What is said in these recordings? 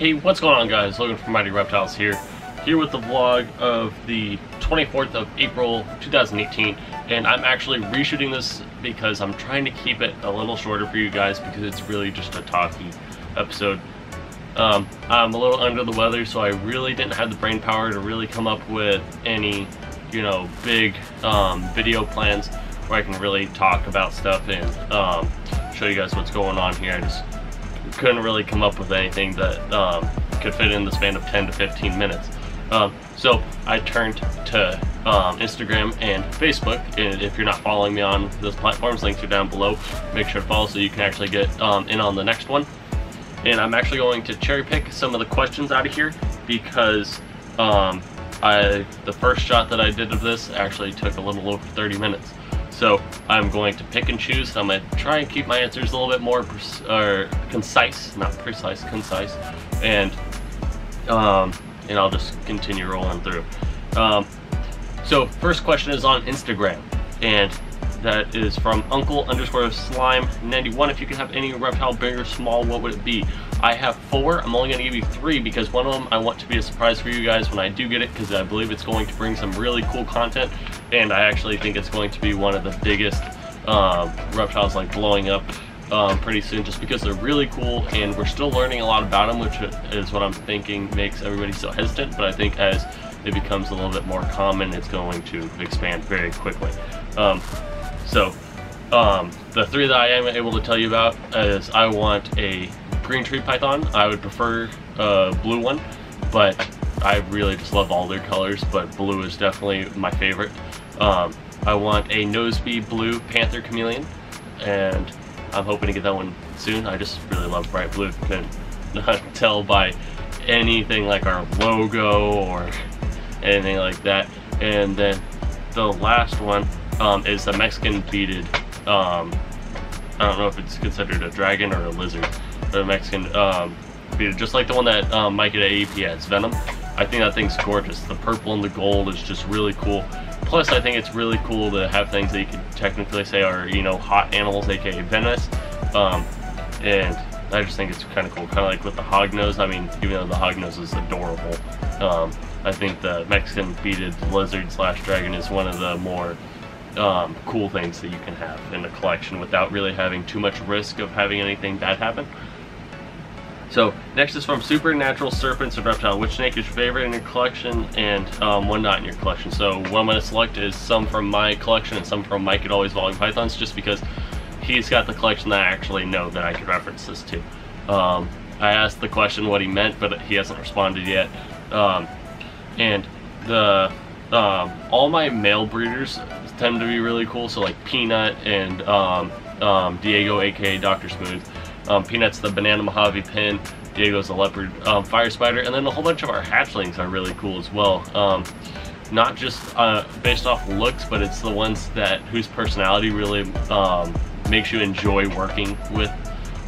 Hey, what's going on, guys? Logan from IDR Reptiles here with the vlog of the 24th of April 2018, and I'm actually reshooting this because I'm trying to keep it a little shorter for you guys because it's really just a talky episode. I'm a little under the weather, so I really didn't have the brain power to really come up with any, big video plans where I can really talk about stuff and show you guys what's going on here. I just couldn't really come up with anything that could fit in the span of 10 to 15 minutes. So I turned to Instagram and Facebook, and if you're not following me on those platforms, links are down below. Make sure to follow so you can actually get in on the next one. And I'm actually going to cherry pick some of the questions out of here because the first shot that I did of this actually took a little over 30 minutes. So I'm going to pick and choose. I'm going to try and keep my answers a little bit more concise, not precise, concise, and I'll just continue rolling through. So first question is on Instagram, and that is from uncle_slime91. If you could have any reptile, big or small, what would it be? I have 4. I'm only going to give you 3 because one of them I want to be a surprise for you guys when I do get it, because I believe it's going to bring some really cool content, and I actually think it's going to be one of the biggest reptiles like blowing up pretty soon, just because they're really cool and we're still learning a lot about them, which is what I'm thinking makes everybody so hesitant. But I think as it becomes a little bit more common, it's going to expand very quickly. The 3 that I am able to tell you about is I want a green tree python. I would prefer a blue one, but I really just love all their colors, but blue is definitely my favorite. I want a nosebee blue panther chameleon, and I'm hoping to get that one soon. I just really love bright blue. You can tell by anything like our logo or anything like that. And then the last one is the Mexican beaded, I don't know if it's considered a dragon or a lizard, but a Mexican beaded, just like the one that Mike at AEP has, Venom. I think that thing's gorgeous. The purple and the gold is just really cool. Plus, I think it's really cool to have things that you could technically say are, hot animals, aka venomous. And I just think it's kind of cool, kind of like with the hognose. I mean, even though the hognose is adorable, I think the Mexican beaded lizard / dragon is one of the more cool things that you can have in a collection without really having too much risk of having anything bad happen. So next is from Supernatural Serpents and Reptile. Which snake is your favorite in your collection and one not in your collection? So what I'm going to select is some from my collection and some from Mike at Always Volume Pythons, just because he's got the collection that I actually know that I could reference this to. I asked the question what he meant, but he hasn't responded yet. And the all my male breeders tend to be really cool. So like Peanut and Diego, aka Dr. Smooth. Peanut's the banana Mojave pin, Diego's the leopard fire spider, and then a whole bunch of our hatchlings are really cool as well. Not just based off looks, but it's the ones whose personality really makes you enjoy working with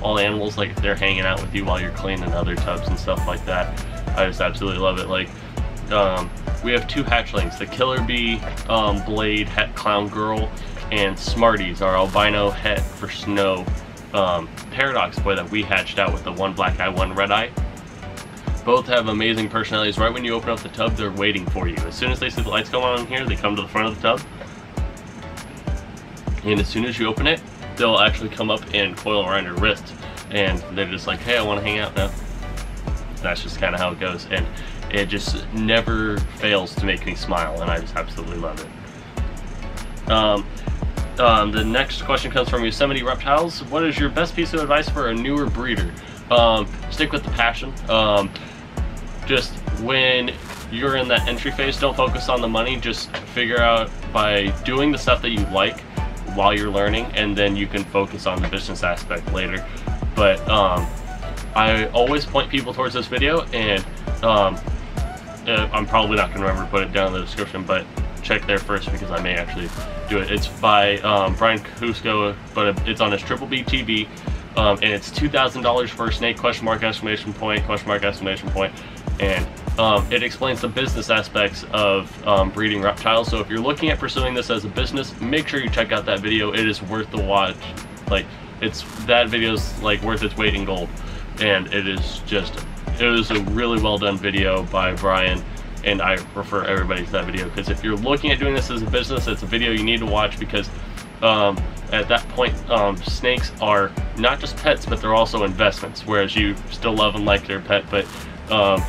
all animals. Like if they're hanging out with you while you're cleaning other tubs and stuff like that, I just absolutely love it. Like we have 2 hatchlings, the Killer Bee Blade Het Clown Girl, and Smarties, our albino het for snow paradox boy that we hatched out with the one black eye, one red eye. Both have amazing personalities. Right when you open up the tub, they're waiting for you. As soon as they see the lights come on in here, they come to the front of the tub, and as soon as you open it, they'll actually come up and coil around your wrist, and they're just like, hey, I want to hang out now. That's just kind of how it goes, and it just never fails to make me smile, and I just absolutely love it. The next question comes from Yosemite Reptiles. What is your best piece of advice for a newer breeder? Stick with the passion. Just when you're in that entry phase, don't focus on the money. Just figure out by doing the stuff that you like while you're learning, and then you can focus on the business aspect later. But I always point people towards this video, and I'm probably not going to remember to put it down in the description, but check there first because I may actually do it. It's by Brian Cusco, but it's on his Triple B TV, and it's $2,000 for a snake, question mark, exclamation point, question mark, exclamation point, and it explains the business aspects of breeding reptiles. So if you're looking at pursuing this as a business, make sure you check out that video. It is worth the watch. Like, that video's like worth its weight in gold, and it is just it was a really well done video by Brian, and I refer everybody to that video, because if you're looking at doing this as a business, it's a video you need to watch, because at that point, snakes are not just pets, but they're also investments, whereas you still love them like their pet, but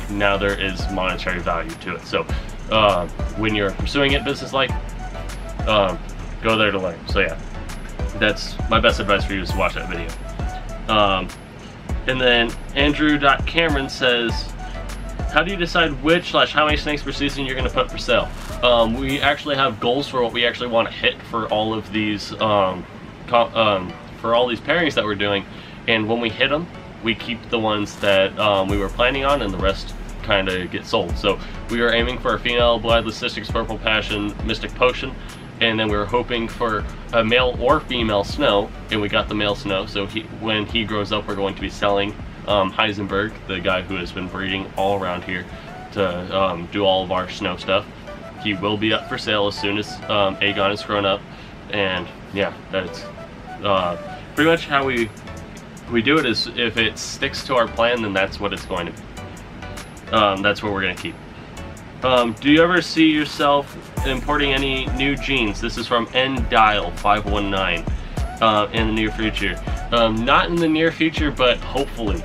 now there is monetary value to it. So when you're pursuing it business-like, go there to learn. So yeah, that's my best advice for you, is to watch that video. And then Andrew.Cameron says, how do you decide which / how many snakes per season you're going to put for sale? We actually have goals for what we actually want to hit for all of these for all these pairings that we're doing, and when we hit them, we keep the ones that we were planning on, and the rest kind of get sold. So we were aiming for a female Blue-eyed Leucisticus Purple Passion Mystic Potion, and then we were hoping for a male or female Snow, and we got the male Snow. So when he grows up, we're going to be selling Heisenberg, the guy who has been breeding all around here, to do all of our Snow stuff. He will be up for sale as soon as Aegon is grown up, and yeah, that's pretty much how we do it. Is if it sticks to our plan, then that's what it's going to be. That's what we're going to keep. Do you ever see yourself importing any new genes? This is from NDial519 in the near future. Not in the near future, but hopefully.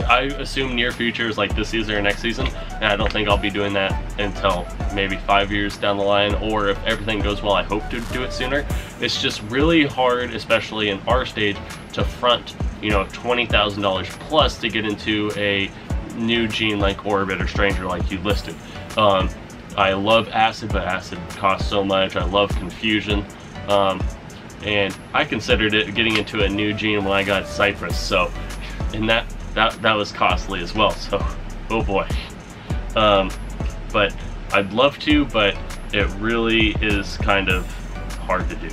I assume near future is like this season or next season, and I don't think I'll be doing that until maybe 5 years down the line, or if everything goes well, I hope to do it sooner. It's just really hard, especially in our stage, to front, you know, $20,000 plus to get into a new gene like Orbit or Stranger like you listed. I love Acid, but Acid costs so much. I love Confusion, and I considered it getting into a new gene when I got Cypress, so, and that was costly as well, so oh boy. But I'd love to, but it really is kind of hard to do.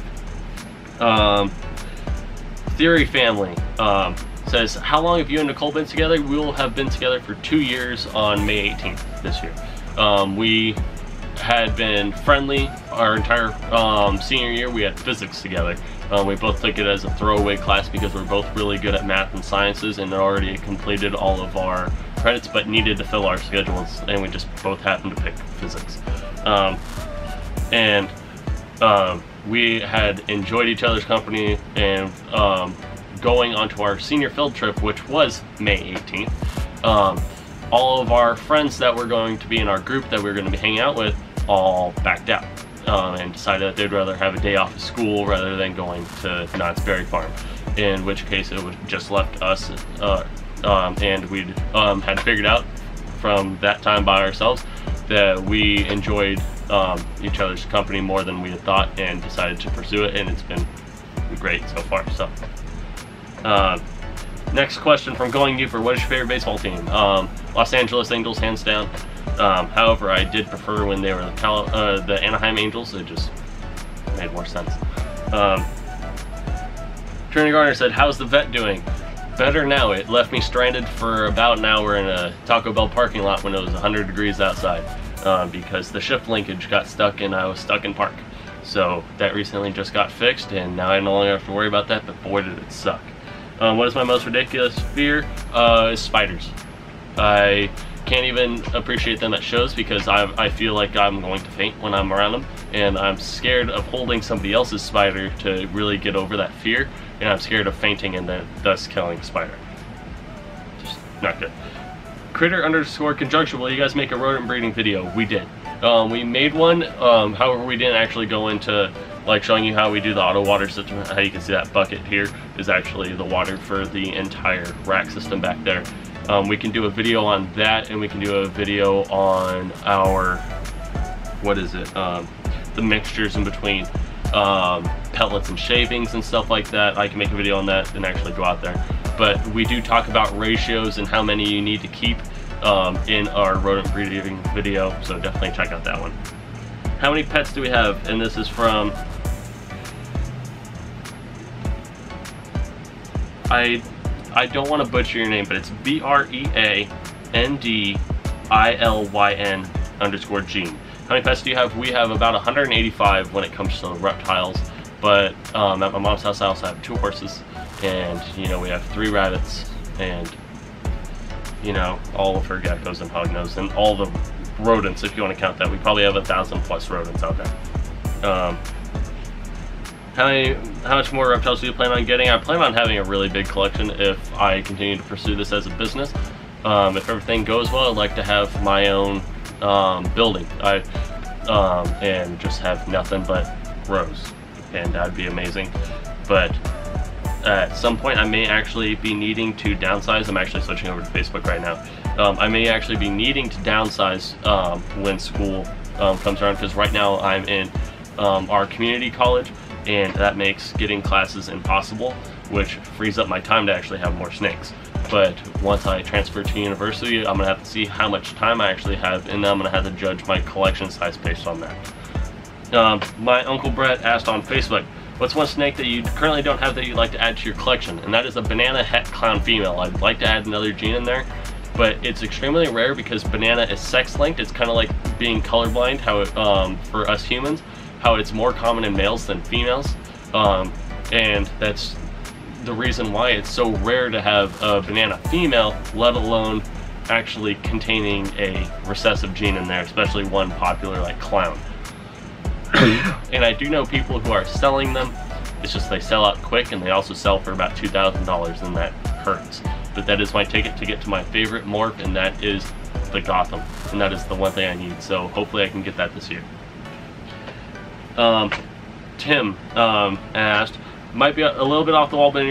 Theory Family says, how long have you and Nicole been together? We will have been together for 2 years on May 18th this year. We had been friendly our entire senior year. We had physics together. We both took it as a throwaway class because we're both really good at math and sciences, and already completed all of our credits but needed to fill our schedules, and we just both happened to pick physics. We had enjoyed each other's company, and going onto our senior field trip, which was May 18th, all of our friends that were going to be in our group that we were going to be hanging out with all backed out and decided that they'd rather have a day off of school rather than going to Knott's Berry Farm, in which case it was just left us, and we'd had figured out from that time by ourselves that we enjoyed each other's company more than we had thought, and decided to pursue it, and it's been great so far. So next question from Going Yooper, what is your favorite baseball team? Los Angeles Angels, hands down. However, I did prefer when they were the Anaheim Angels. It just made more sense. Trinity Garner said, how's the vet doing? Better now. It left me stranded for about an hour in a Taco Bell parking lot when it was 100 degrees outside, because the shift linkage got stuck and I was stuck in park. So that recently just got fixed, and now I no longer have to worry about that, but boy did it suck. What is my most ridiculous fear? Is spiders. I can't even appreciate them at shows because I feel like I'm going to faint when I'm around them, and I'm scared of holding somebody else's spider to really get over that fear, and I'm scared of fainting and then thus killing the spider. Just not good. Critter_conjunction, will you guys make a rodent breeding video? We did. We made one, however we didn't actually go into like showing you how we do the auto water system. How you can see that bucket here is actually the water for the entire rack system back there. We can do a video on that, and we can do a video on our, what is it, the mixtures in between pellets and shavings and stuff like that. I can make a video on that and actually go out there. But we do talk about ratios and how many you need to keep in our rodent breeding video, so definitely check out that one. How many pets do we have? And this is from, I don't want to butcher your name, but it's BREANDILYN_Gene. How many pets do you have? We have about 185 when it comes to reptiles, but at my mom's house I also have 2 horses, and you know, we have 3 rabbits, and you know, all of her geckos and hognose and all the rodents, if you want to count that. We probably have 1,000+ rodents out there. How much more reptiles do you plan on getting? I plan on having a really big collection if I continue to pursue this as a business. If everything goes well, I'd like to have my own building. And just have nothing but rows, and that'd be amazing. But at some point I may actually be needing to downsize. I'm actually switching over to Facebook right now. I may actually be needing to downsize when school comes around, because right now I'm in our community college, and that makes getting classes impossible, which frees up my time to actually have more snakes. But once I transfer to university, I'm gonna have to see how much time I actually have, and then I'm gonna have to judge my collection size based on that. My Uncle Brett asked on Facebook, what's one snake that you currently don't have that you'd like to add to your collection? And that is a banana het clown female. I'd like to add another gene in there, but it's extremely rare because banana is sex linked. It's kind of like being colorblind, how it, for us humans, how it's more common in males than females, and that's the reason why it's so rare to have a banana female, let alone actually containing a recessive gene in there, especially one popular like clown. And I do know people who are selling them. It's just they sell out quick, and they also sell for about $2,000, and that hurts. But that is my ticket to get to my favorite morph, and that is the Gotham, and that is the one thing I need. So hopefully I can get that this year. Tim asked, might be a little bit off the wall, but in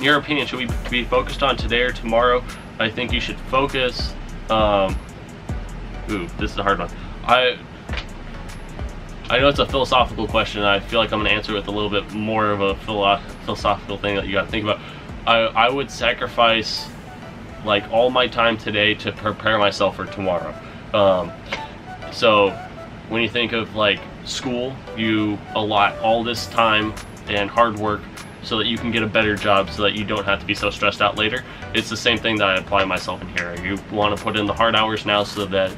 your opinion, should we be focused on today or tomorrow? I think you should focus. Ooh, this is a hard one. I know it's a philosophical question. I feel like I'm going to answer with a little bit more of a philosophical thing that you got to think about. I would sacrifice like all my time today to prepare myself for tomorrow. So when you think of like school, you allot all this time and hard work so that you can get a better job, so that you don't have to be so stressed out later. It's the same thing that I apply myself in here. You want to put in the hard hours now so that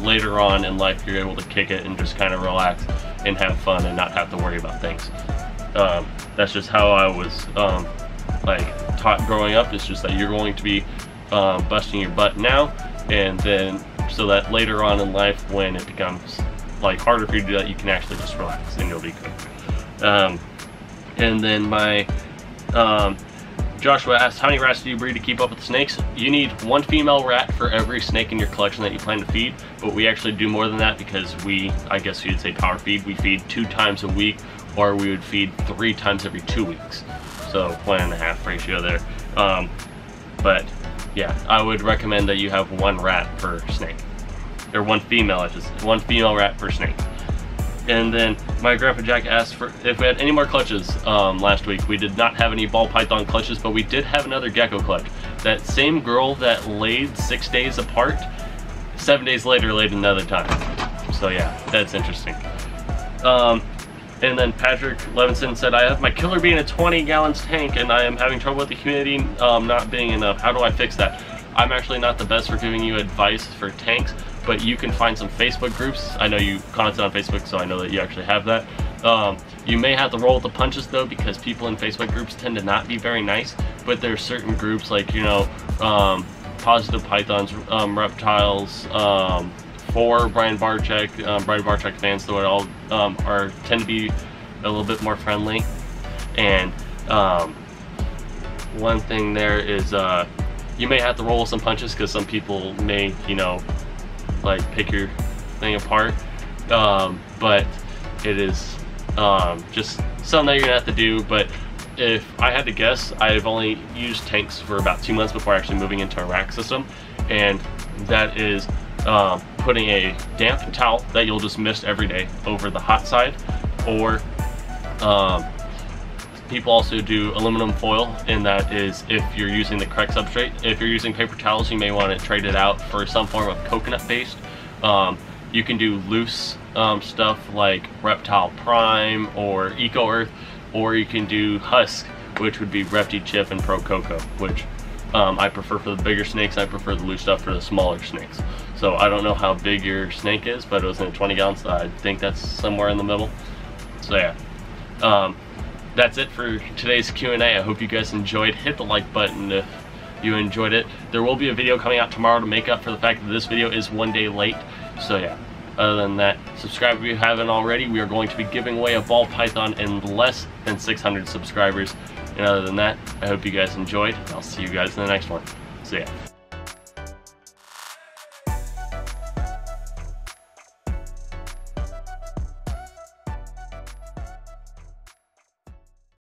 later on in life you're able to kick it and just kind of relax and have fun and not have to worry about things. That's just how I was like taught growing up. It's just that you're going to be busting your butt now, and then so that later on in life when it becomes like harder for you to do that, you can actually just relax and you'll be good. And then my Joshua asked, how many rats do you breed to keep up with the snakes? You need one female rat for every snake in your collection that you plan to feed, but we actually do more than that because we, I guess you'd say power feed. We feed 2 times a week, or we would feed 3 times every 2 weeks. So 1.5 ratio there. But yeah, I would recommend that you have 1 rat per snake, or 1 female, one female rat per snake. And then my Grandpa Jack asked for if we had any more clutches last week. We did not have any ball python clutches, but we did have another gecko clutch. That same girl that laid 6 days apart, 7 days later laid another time. So yeah, that's interesting. And then Patrick Levinson said, I have my killer bee in a 20-gallon tank and I am having trouble with the humidity not being enough. How do I fix that? I'm actually not the best for giving you advice for tanks, but you can find some Facebook groups. I know you comment on Facebook, so I know that you actually have that. You may have to roll with the punches though, because people in Facebook groups tend to not be very nice, but there's certain groups like, you know, Positive Pythons, Reptiles, for Brian Barczyk fans, though it all tend to be a little bit more friendly. And one thing there is you may have to roll some punches because some people may, you know, like pick your thing apart, but it is just something that you're gonna have to do. But if I had to guess, I've only used tanks for about 2 months before actually moving into a rack system, and that is putting a damp towel that you'll just mist every day over the hot side, or people also do aluminum foil, and that is if you're using the correct substrate. If you're using paper towels, you may want to trade it out for some form of coconut based. You can do loose stuff like Reptile Prime or Eco Earth, or you can do husk, which would be Repti Chip and Pro Coco, which I prefer for the bigger snakes. I prefer the loose stuff for the smaller snakes. So I don't know how big your snake is, but it was in a 20 gallon, so I think that's somewhere in the middle. So yeah, that's it for today's Q&A. I hope you guys enjoyed. Hit the like button if you enjoyed it. There will be a video coming out tomorrow to make up for the fact that this video is 1 day late. So yeah, other than that, subscribe if you haven't already. We are going to be giving away a ball python in less than 600 subscribers. And other than that, I hope you guys enjoyed. I'll see you guys in the next one. See ya.